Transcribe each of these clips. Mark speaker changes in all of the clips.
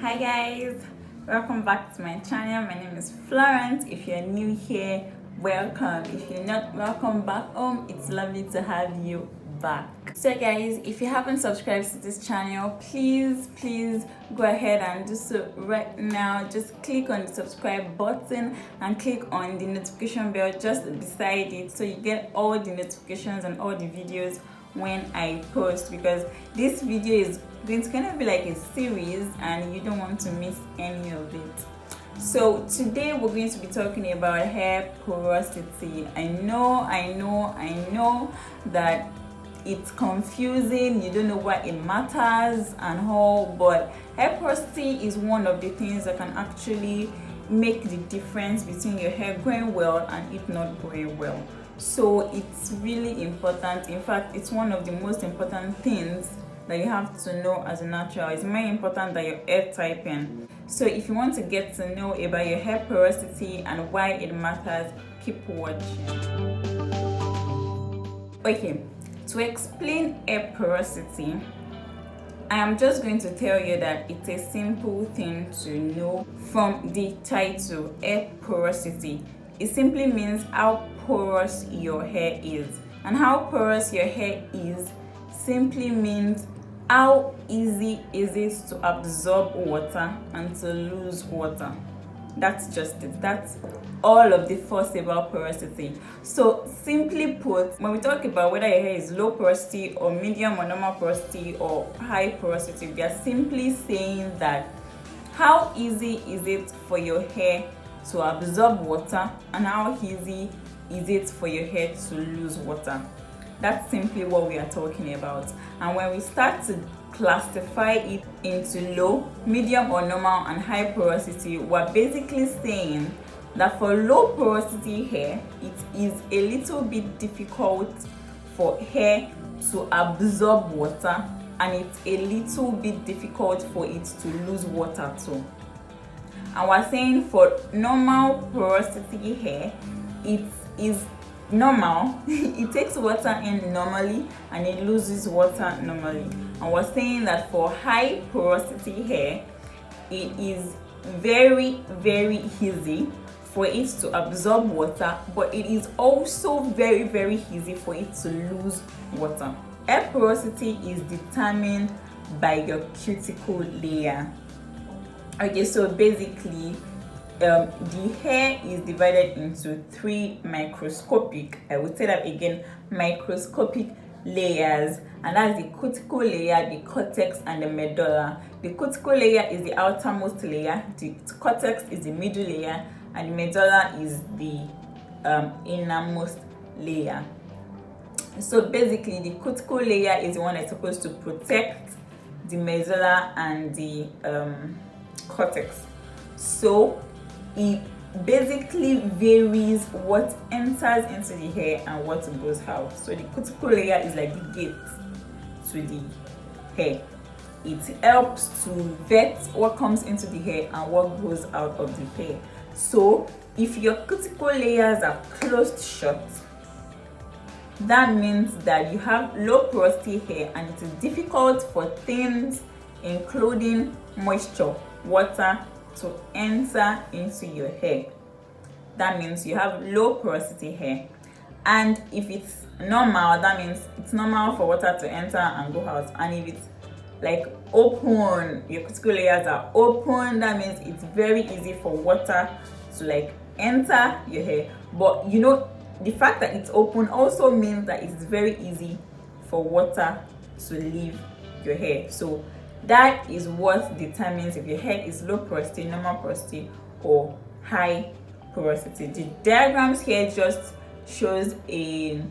Speaker 1: Hi guys, welcome back to my channel. My name is Florence. If you're new here, welcome. If you're not, welcome back home. It's lovely to have you back. So guys, if you haven't subscribed to this channel, please go ahead and do so right now. Just click on the subscribe button and click on the notification bell just beside it so you get all the notifications and all the videos when I post, because this video is going to kind of be like a series and you don't want to miss any of it. So today we're going to be talking about hair porosity. I know that it's confusing, you don't know why it matters and all, but hair porosity is one of the things that can actually make the difference between your hair growing well and it not growing well. So it's really important. In fact, it's one of the most important things that you have to know as a natural. It's more important than your hair typing. So if you want to get to know about your hair porosity and why it matters, keep watching. Okay, to explain hair porosity, I am just going to tell you that it's a simple thing to know from the title, hair porosity. It simply means how porous your hair is. And how porous your hair is simply means how easy is it to absorb water and to lose water. That's just it. That's all of the fuss about porosity. So simply put, when we talk about whether your hair is low porosity or medium or normal porosity or high porosity, we are simply saying that how easy is it for your hair to absorb water and how easy is it for your hair to lose water. That's simply what we are talking about. And when we start to classify it into low, medium or normal and high porosity, we're basically saying that for low porosity hair, it is a little bit difficult for hair to absorb water, and it's a little bit difficult for it to lose water too. And we're saying for normal porosity hair, it is normal. It takes water in normally and it loses water normally. And we're saying that for high porosity hair, it is very easy for it to absorb water, but it is also very easy for it to lose water. Hair porosity is determined by your cuticle layer. Okay, so basically the hair is divided into three microscopic, I would say that again, microscopic layers, and that's the cuticle layer, the cortex and the medulla. The cuticle layer is the outermost layer, the cortex is the middle layer, and the medulla is the innermost layer. So basically the cuticle layer is the one that's supposed to protect the medulla and the cortex. So it basically varies what enters into the hair and what goes out. So the cuticle layer is like the gate to the hair. It helps to vet what comes into the hair and what goes out of the hair. So if your cuticle layers are closed shut, that means that you have low porosity hair and it is difficult for things including moisture, water, to enter into your hair. That means you have low porosity hair. And if it's normal, that means it's normal for water to enter and go out. And if it's like open, your cuticle layers are open, that means it's very easy for water to like enter your hair. But you know, the fact that it's open also means that it's very easy for water to leave your hair. So that is what determines if your hair is low porosity, normal porosity, or high porosity. The diagrams here just shows a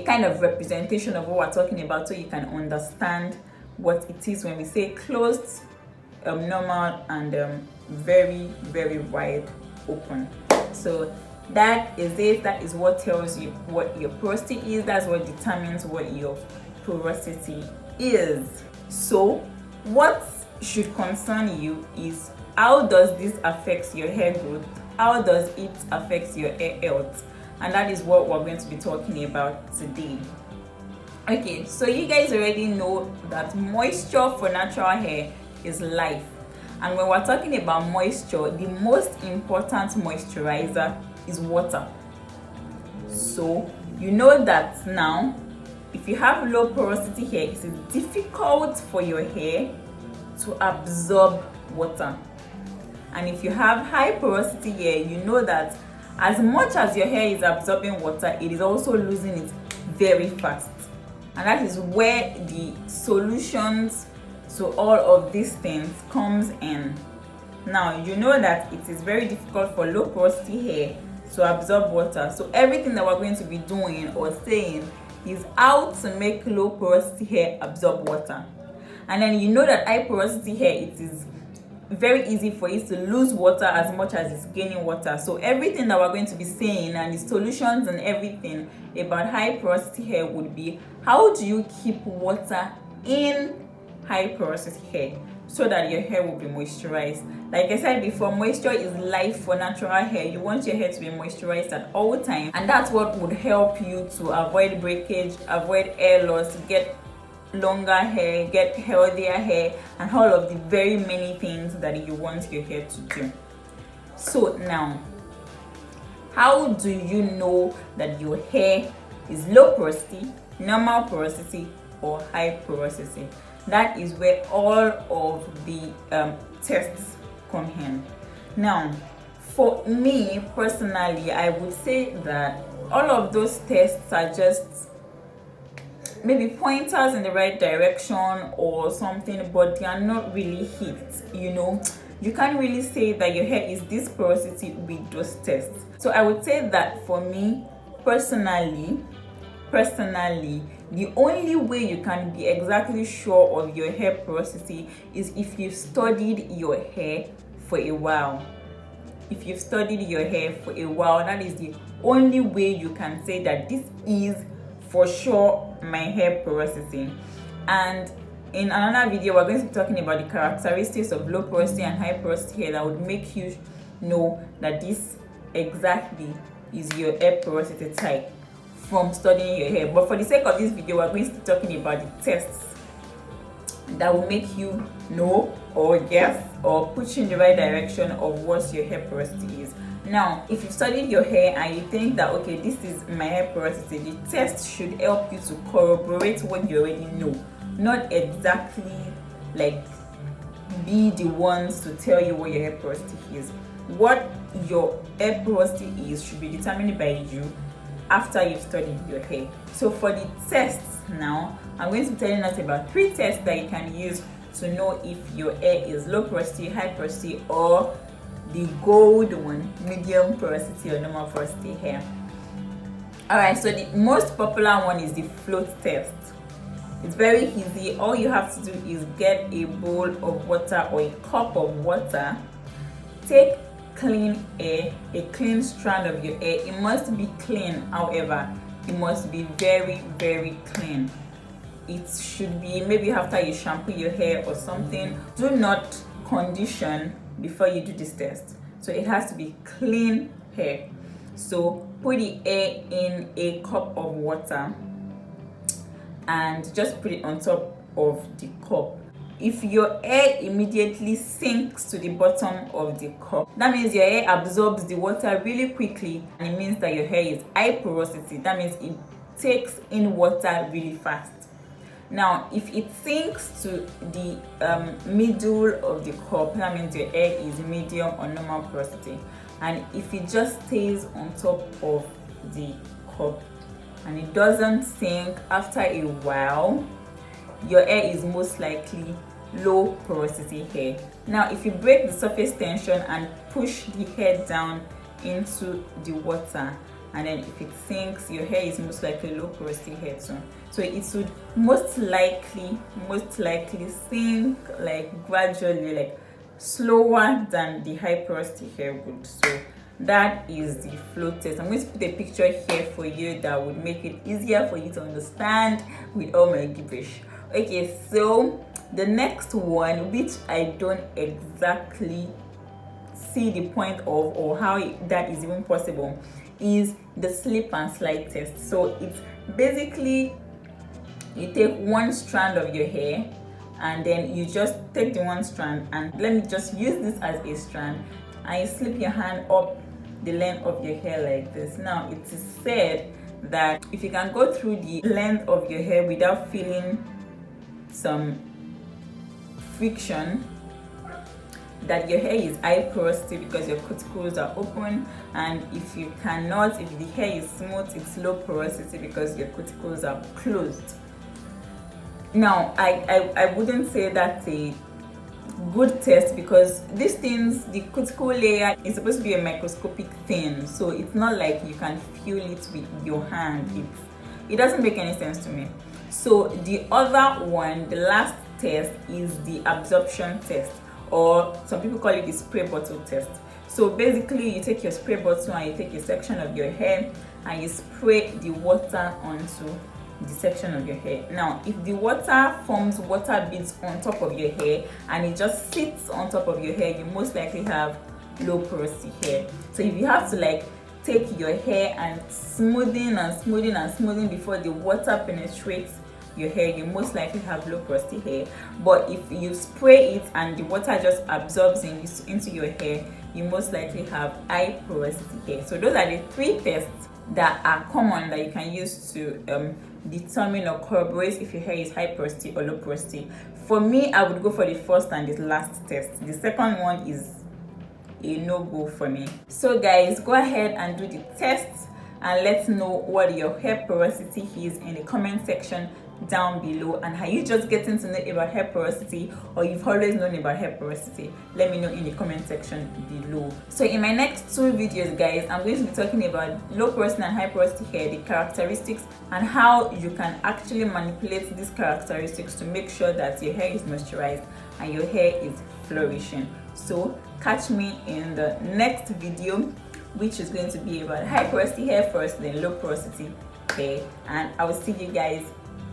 Speaker 1: kind of representation of what we're talking about, so you can understand what it is when we say closed, normal, and very wide open. So that is it. That is what tells you what your porosity is. That's what determines what your porosity is. So what should concern you is, how does this affect your hair growth? How does it affect your hair health? And that is what we're going to be talking about today. Okay, so you guys already know that moisture for natural hair is life. And when we're talking about moisture, the most important moisturizer is water. So you know that now, if you have low porosity hair, it is difficult for your hair to absorb water. And if you have high porosity hair, you know that as much as your hair is absorbing water, it is also losing it very fast. And that is where the solutions to all of these things comes in. Now, you know that it is very difficult for low porosity hair to absorb water. So everything that we're going to be doing or saying is how to make low porosity hair absorb water. And then you know that high porosity hair, it is very easy for it to lose water as much as it's gaining water. So everything that we're going to be saying and the solutions and everything about high porosity hair would be, how do you keep water in high porosity hair so that your hair will be moisturized? Like I said before, moisture is life for natural hair. You want your hair to be moisturized at all times, and that's what would help you to avoid breakage, avoid hair loss, get longer hair, get healthier hair, and all of the very many things that you want your hair to do. So now, how do you know that your hair is low porosity, normal porosity, or high porosity? That is where all of the tests come in. Now, for me personally, I would say that all of those tests are just maybe pointers in the right direction or something, but they are not really hits. You can't really say that your hair is this porosity with those tests. So I would say that for me personally, the only way you can be exactly sure of your hair porosity is if you've studied your hair for a while. If you've studied your hair for a while, that is the only way you can say that this is for sure my hair porosity. And in another video, we're going to be talking about the characteristics of low porosity and high porosity hair that would make you know that this exactly is your hair porosity type from studying your hair. But for the sake of this video, we're going to be talking about the tests that will make you know or guess or put you in the right direction of what your hair porosity is. Now, if you've studied your hair and you think that, okay, this is my hair porosity, the test should help you to corroborate what you already know, not exactly like be the ones to tell you what your hair porosity is. What your hair porosity is should be determined by you after you've studied your hair. So for the tests now, I'm going to be telling us about 3 tests that you can use to know if your hair is low porosity, high porosity, or the gold one, medium porosity or normal porosity hair. Alright, so the most popular one is the float test. It's very easy. All you have to do is get a bowl of water or a cup of water. Take clean hair, a clean strand of your hair. It must be clean, however, it must be very, very clean. It should be maybe after you shampoo your hair or something. Do not condition before you do this test. So it has to be clean hair. So put the hair in a cup of water and just put it on top of the cup. If your hair immediately sinks to the bottom of the cup, that means your hair absorbs the water really quickly, and it means that your hair is high porosity. That means it takes in water really fast. Now, if it sinks to the middle of the cup, that means your hair is medium or normal porosity. And if it just stays on top of the cup and it doesn't sink after a while, your hair is most likely low porosity hair. Now, if you break the surface tension and push the hair down into the water, and then if it sinks, your hair is most likely low porosity hair too. So it would most likely sink like gradually, like slower than the high porosity hair would. So that is the float test. I'm going to put a picture here for you that would make it easier for you to understand with all my gibberish. Okay, so the next one, which I don't exactly see the point of or how that is even possible, is the slip and slide test. So it's basically you take one strand of your hair and then you just take the one strand, and let me just use this as a strand, and you slip your hand up the length of your hair like this. Now it is said that if you can go through the length of your hair without feeling some friction, that your hair is high porosity because your cuticles are open, and if you cannot, if the hair is smooth, it's low porosity because your cuticles are closed. Now I wouldn't say that's a good test because these things, the cuticle layer is supposed to be a microscopic thing, so it's not like you can feel it with your hand. It doesn't make any sense to me. So the other one, the last test, is the absorption test, or some people call it the spray bottle test. So basically you take your spray bottle and you take a section of your hair and you spray the water onto the section of your hair. Now if the water forms water beads on top of your hair and it just sits on top of your hair, you most likely have low porosity hair. So if you have to like take your hair and smoothing before the water penetrates your hair, you most likely have low porosity hair. But if you spray it and the water just absorbs into your hair, you most likely have high porosity hair. So those are the three tests that are common that you can use to determine or corroborate if your hair is high porosity or low porosity. For me, I would go for the first and the last test. The second one is a no-go for me. So guys, go ahead and do the tests and let's know what your hair porosity is in the comment section down below. And are you just getting to know about hair porosity, or you've always known about hair porosity? Let me know in the comment section below. So in my next two videos guys, I'm going to be talking about low porosity and high porosity hair, the characteristics, and how you can actually manipulate these characteristics to make sure that your hair is moisturized and your hair is flourishing. So catch me in the next video, which is going to be about high porosity hair first, then low porosity hair, and I will see you guys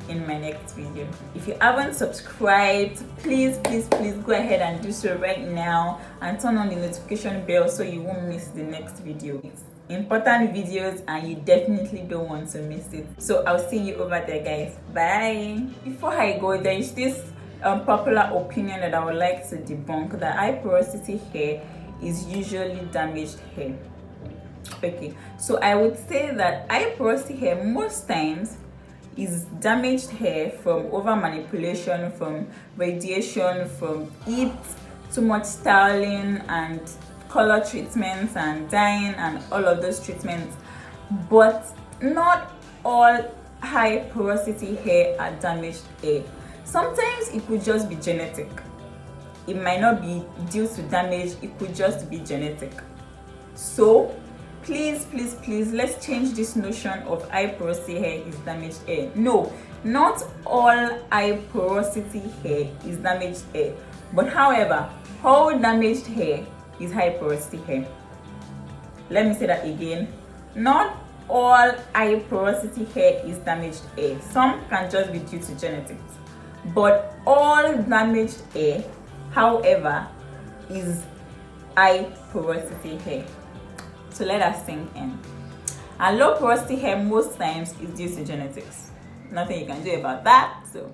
Speaker 1: in my next video. If you haven't subscribed, please go ahead and do so right now and turn on the notification bell so you won't miss the next video. It's important videos and you definitely don't want to miss it. So I'll see you over there guys. Bye. Before I go, there is this popular opinion that I would like to debunk, that high porosity hair is usually damaged hair. Okay, so I would say that high porosity hair most times is damaged hair from over manipulation, from radiation, from heat, too much styling and color treatments and dyeing and all of those treatments. But not all high porosity hair are damaged hair. Sometimes it could just be genetic. It might not be due to damage, it could just be genetic. So please, let's change this notion of high porosity hair is damaged hair. No, not all high porosity hair is damaged hair. But however, all damaged hair is high porosity hair. Let me say that again. Not all high porosity hair is damaged hair. Some can just be due to genetics. But all damaged hair, however, is high porosity hair. So let us sink in. And low porosity hair most times is due to genetics. Nothing you can do about that. So